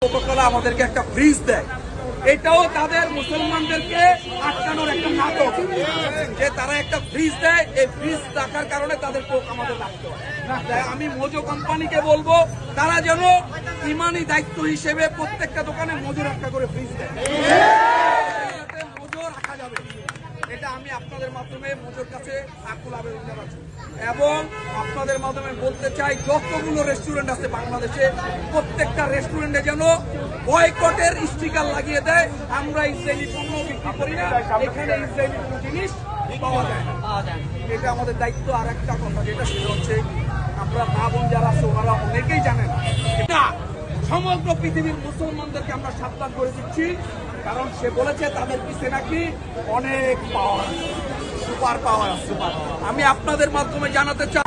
উপকলা আমাদেরকে একটা ফ্রিজ দেয়, এটাও তাদের মুসলমানদেরকে আটকানোর একটা নাটক, যে তারা একটা ফ্রিজ দেয়, এই ফ্রিজ রাখার কারণে তাদের কোক আমাদের রাখতে হয়। আমি মোজো কোম্পানিকে বলবো তারা যেন ইমানি দায়িত্ব হিসেবে প্রত্যেকটা দোকানে মোজো একটা করে ফ্রিজ দেয়, মোজো রাখা যাবে। এটা আমি আপনাদের মাধ্যমে মোজোর কাছে আকুল আবেদন জানাচ্ছি এবং আপনাদের মাধ্যমে বলতে চাই, যতগুলো রেস্টুরেন্ট আছে বাংলাদেশে প্রত্যেকটা রেস্টুরেন্টে যেন বয়কটের স্টিকার লাগিয়ে দেয়। আমরা ইসরায়েলি পণ্য বিক্রি করি না, এখানে ইসরায়েলি কোনো জিনিস পাওয়া যায় না। এটা আমাদের দায়িত্ব। আর একটা কথা যেটা সেটা হচ্ছে, আমরা মা বোন যারা আছে ওনারা অনেকেই জানেন না, সমগ্র পৃথিবীর মুসলমানদেরকে আমরা সাবধান করে দিচ্ছি, কারণ সে বলেছে তাদের পিছিয়ে নাকি অনেক পাওয়ার, সুপার পাওয়ার। আমি আপনাদের মাধ্যমে জানাতে চাই